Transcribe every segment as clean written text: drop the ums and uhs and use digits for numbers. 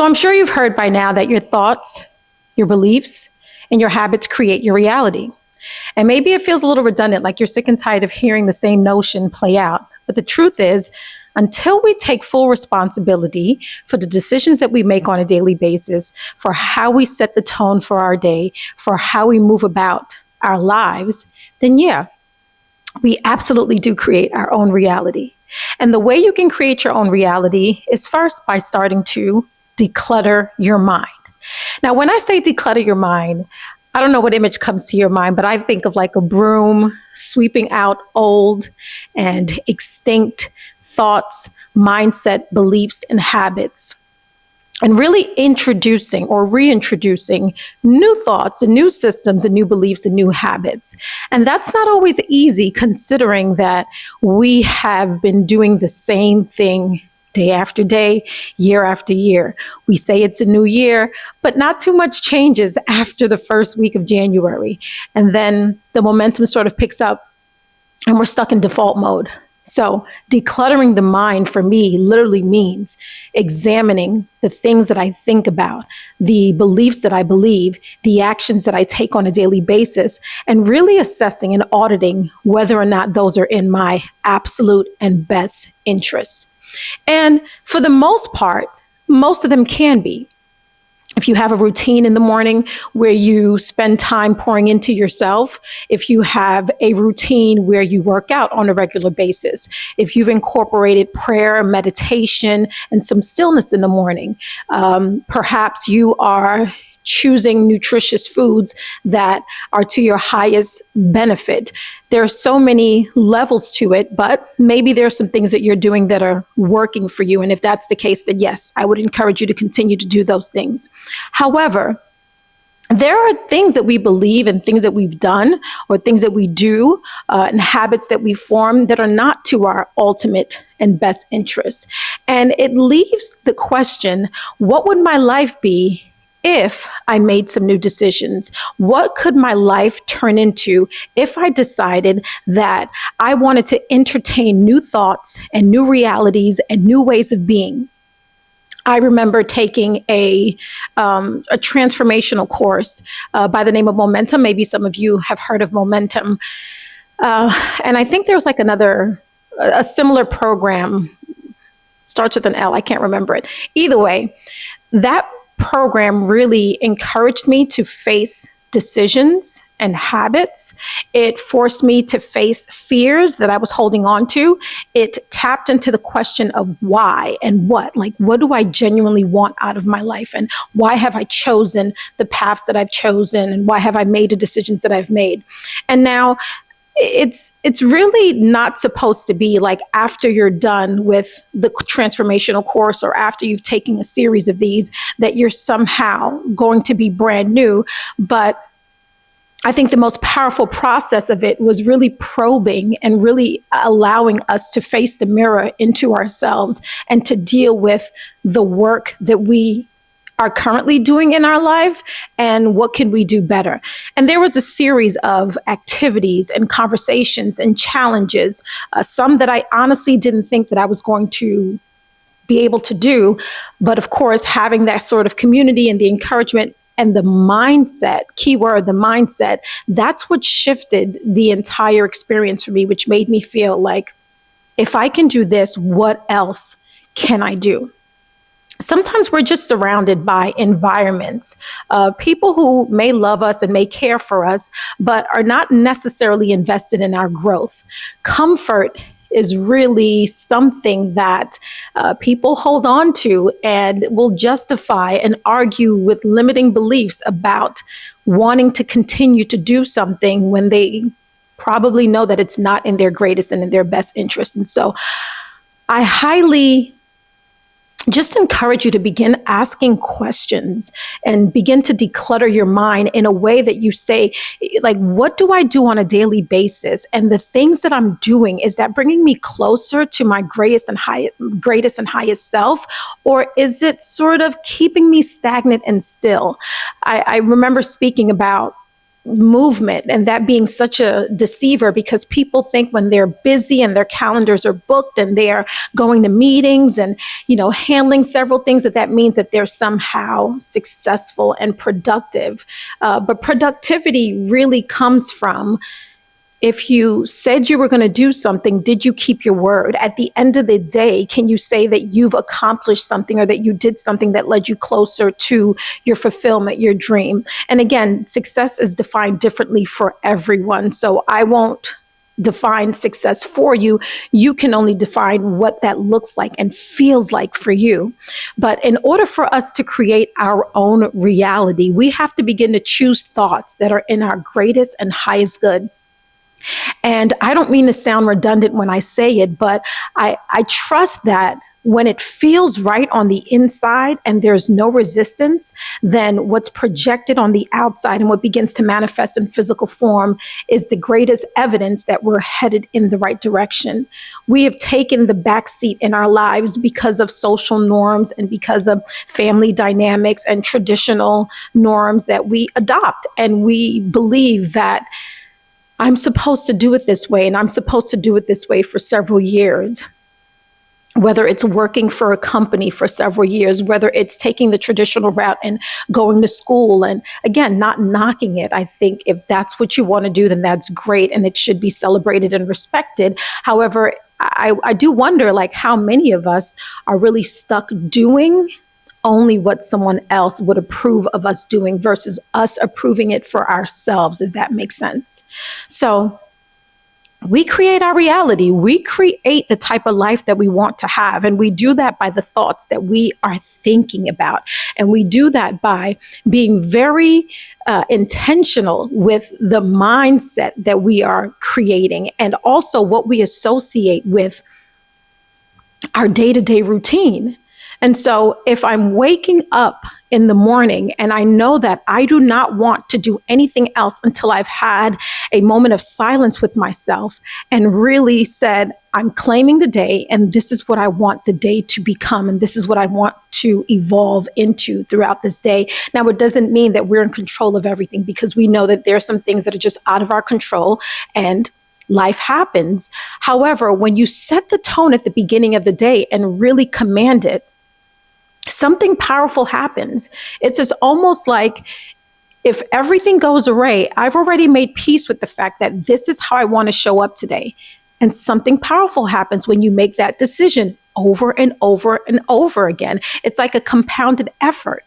So I'm sure you've heard by now that your thoughts, your beliefs, and your habits create your reality. And maybe it feels a little redundant, like you're sick and tired of hearing the same notion play out. But the truth is, until we take full responsibility for the decisions that we make on a daily basis, for how we set the tone for our day, for how we move about our lives, then yeah, we absolutely do create our own reality. And the way you can create your own reality is first by starting to declutter your mind. Now, when I say declutter your mind, I don't know what image comes to your mind, but I think of like a broom sweeping out old and extinct thoughts, mindset, beliefs, and habits, and really introducing or reintroducing new thoughts and new systems and new beliefs and new habits. And that's not always easy, considering that we have been doing the same thing day after day, year after year. We say it's a new year, but not too much changes after the first week of January. And then the momentum sort of picks up and we're stuck in default mode. So decluttering the mind for me literally means examining the things that I think about, the beliefs that I believe, the actions that I take on a daily basis, and really assessing and auditing whether or not those are in my absolute and best interests. And for the most part, most of them can be. If you have a routine in the morning where you spend time pouring into yourself, if you have a routine where you work out on a regular basis, if you've incorporated prayer, meditation, and some stillness in the morning, perhaps you are choosing nutritious foods that are to your highest benefit. There are so many levels to it, but maybe there are some things that you're doing that are working for you. And if that's the case, then yes, I would encourage you to continue to do those things. However, there are things that we believe and things that we've done or things that we do and habits that we form that are not to our ultimate and best interests. And it leaves the question, what would my life be if I made some new decisions? What could my life turn into if I decided that I wanted to entertain new thoughts and new realities and new ways of being? I remember taking a transformational course by the name of Momentum. Maybe some of you have heard of Momentum. And I think there's like a similar program, starts with an L, I can't remember it. Either way, that program really encouraged me to face decisions and habits. It forced me to face fears that I was holding on to. It tapped into the question of why and what, like, what do I genuinely want out of my life? And why have I chosen the paths that I've chosen? And why have I made the decisions that I've made? And now it's really not supposed to be like after you're done with the transformational course or after you've taken a series of these that you're somehow going to be brand new. But I think the most powerful process of it was really probing and really allowing us to face the mirror into ourselves and to deal with the work that we are currently doing in our life and what can we do better. And there was a series of activities and conversations and challenges, some that I honestly didn't think that I was going to be able to do. But of course, having that sort of community and the encouragement and the mindset, keyword, the mindset, that's what shifted the entire experience for me, which made me feel like, if I can do this, what else can I do? Sometimes we're just surrounded by environments of people who may love us and may care for us, but are not necessarily invested in our growth. Comfort is really something that people hold on to and will justify and argue with limiting beliefs about wanting to continue to do something when they probably know that it's not in their greatest and in their best interest. And so I highly just encourage you to begin asking questions and begin to declutter your mind in a way that you say, like, what do I do on a daily basis? And the things that I'm doing, is that bringing me closer to my greatest and highest self? Or is it sort of keeping me stagnant and still? I remember speaking about movement, and that being such a deceiver, because people think when they're busy and their calendars are booked and they're going to meetings and, handling several things, that means that they're somehow successful and productive. But productivity really comes from, if you said you were going to do something, did you keep your word? At the end of the day, can you say that you've accomplished something, or that you did something that led you closer to your fulfillment, your dream? And again, success is defined differently for everyone. So I won't define success for you. You can only define what that looks like and feels like for you. But in order for us to create our own reality, we have to begin to choose thoughts that are in our greatest and highest good. And I don't mean to sound redundant when I say it, but I trust that when it feels right on the inside and there's no resistance, then what's projected on the outside and what begins to manifest in physical form is the greatest evidence that we're headed in the right direction. We have taken the backseat in our lives because of social norms and because of family dynamics and traditional norms that we adopt. And we believe that I'm supposed to do it this way, and I'm supposed to do it this way for several years. Whether it's working for a company for several years, whether it's taking the traditional route and going to school, and again, not knocking it. I think if that's what you want to do, then that's great, and it should be celebrated and respected. However, I do wonder, how many of us are really stuck doing only what someone else would approve of us doing versus us approving it for ourselves, if that makes sense. So we create our reality. We create the type of life that we want to have. And we do that by the thoughts that we are thinking about. And we do that by being very intentional with the mindset that we are creating, and also what we associate with our day-to-day routine. And so if I'm waking up in the morning and I know that I do not want to do anything else until I've had a moment of silence with myself and really said, I'm claiming the day, and this is what I want the day to become, and this is what I want to evolve into throughout this day. Now, it doesn't mean that we're in control of everything, because we know that there are some things that are just out of our control, and life happens. However, when you set the tone at the beginning of the day and really command it, something powerful happens. It's just almost like, if everything goes awry, I've already made peace with the fact that this is how I want to show up today. And something powerful happens when you make that decision over and over and over again. It's like a compounded effort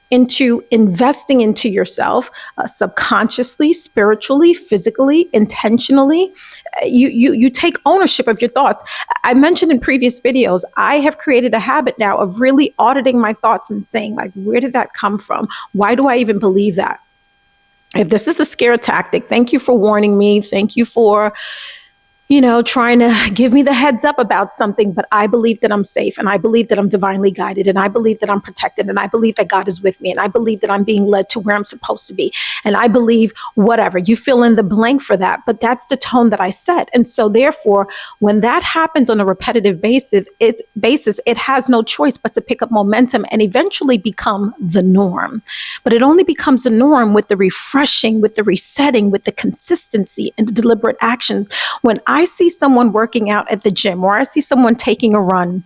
into investing into yourself, subconsciously, spiritually, physically, intentionally. You take ownership of your thoughts. I mentioned in previous videos, I have created a habit now of really auditing my thoughts and saying, where did that come from? Why do I even believe that? If this is a scare tactic, thank you for warning me. Thank you for trying to give me the heads up about something, but I believe that I'm safe, and I believe that I'm divinely guided, and I believe that I'm protected, and I believe that God is with me, and I believe that I'm being led to where I'm supposed to be. And I believe whatever, you fill in the blank for that, but that's the tone that I set. And so therefore, when that happens on a repetitive basis, it has no choice but to pick up momentum and eventually become the norm. But it only becomes a norm with the refreshing, with the resetting, with the consistency and the deliberate actions. When I see someone working out at the gym, or I see someone taking a run,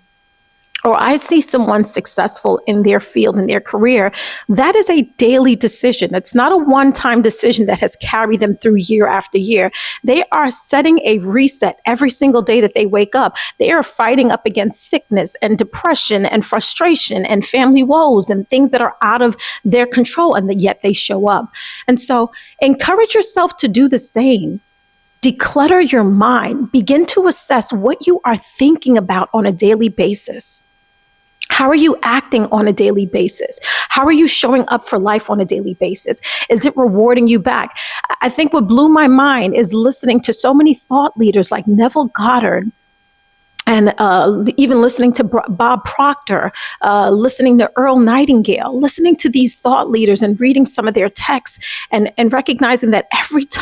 or I see someone successful in their field, in their career, that is a daily decision. It's not a one-time decision that has carried them through year after year. They are setting a reset every single day that they wake up. They are fighting up against sickness and depression and frustration and family woes and things that are out of their control, and yet they show up. And so encourage yourself to do the same. Declutter your mind. Begin to assess what you are thinking about on a daily basis. How are you acting on a daily basis? How are you showing up for life on a daily basis? Is it rewarding you back? I think what blew my mind is listening to so many thought leaders like Neville Goddard, and even listening to Bob Proctor, listening to Earl Nightingale, listening to these thought leaders and reading some of their texts, and recognizing that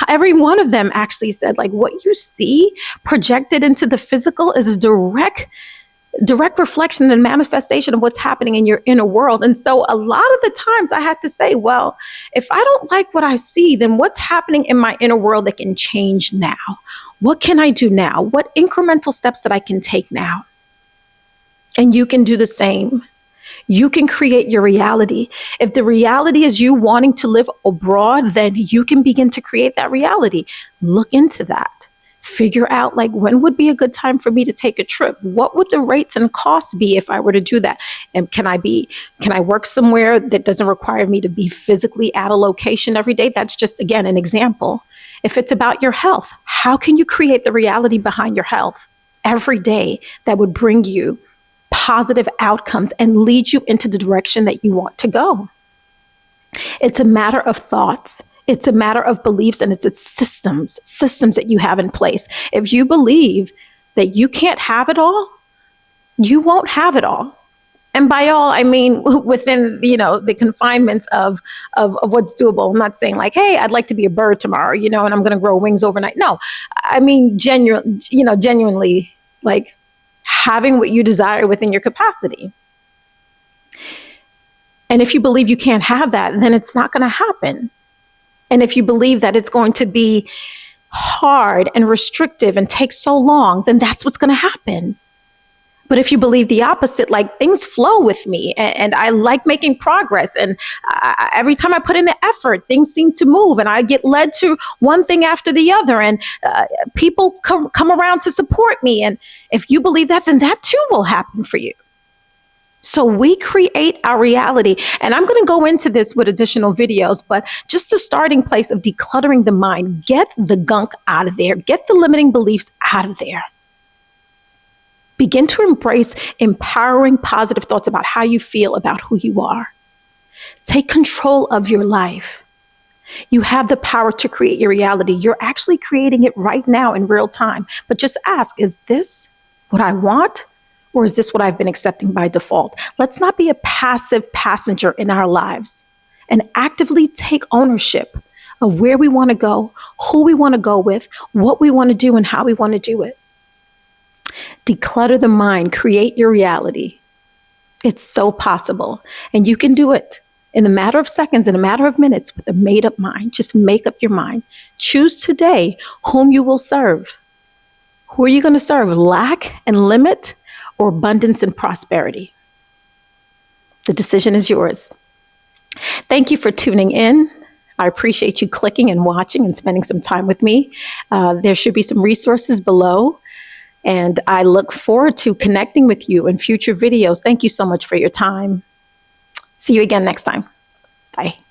every one of them actually said, what you see projected into the physical is a direct direct reflection and manifestation of what's happening in your inner world. And so a lot of the times I had to say, well, if I don't like what I see, then what's happening in my inner world that can change now? What can I do now? What incremental steps that I can take now? And you can do the same. You can create your reality. If the reality is you wanting to live abroad, then you can begin to create that reality. Look into that. Figure out, like, when would be a good time for me to take a trip? What would the rates and costs be if I were to do that? And can I work somewhere that doesn't require me to be physically at a location every day? That's just, again, an example. If it's about your health, how can you create the reality behind your health every day that would bring you positive outcomes and lead you into the direction that you want to go? It's a matter of thoughts. It's a matter of beliefs, and it's systems that you have in place. If you believe that you can't have it all, you won't have it all. And by all, I mean within, the confinements of what's doable. I'm not saying like, hey, I'd like to be a bird tomorrow, and I'm going to grow wings overnight. No, I mean, genuinely, like, having what you desire within your capacity. And if you believe you can't have that, then it's not going to happen. And if you believe that it's going to be hard and restrictive and take so long, then that's what's going to happen. But if you believe the opposite, like, things flow with me and I like making progress. And every time I put in the effort, things seem to move and I get led to one thing after the other. And people come around to support me. And if you believe that, then that too will happen for you. So we create our reality. And I'm going to go into this with additional videos, but just a starting place of decluttering the mind. Get the gunk out of there. Get the limiting beliefs out of there. Begin to embrace empowering, positive thoughts about how you feel about who you are. Take control of your life. You have the power to create your reality. You're actually creating it right now in real time. But just ask, is this what I want? Or is this what I've been accepting by default? Let's not be a passive passenger in our lives and actively take ownership of where we want to go, who we want to go with, what we want to do, and how we want to do it. Declutter the mind, create your reality. It's so possible. And you can do it in a matter of seconds, in a matter of minutes, with a made-up mind. Just make up your mind. Choose today whom you will serve. Who are you going to serve? Lack and limit, or abundance and prosperity? The decision is yours. Thank you for tuning in. I appreciate you clicking and watching and spending some time with me. There should be some resources below, and I look forward to connecting with you in future videos. Thank you so much for your time. See you again next time. Bye.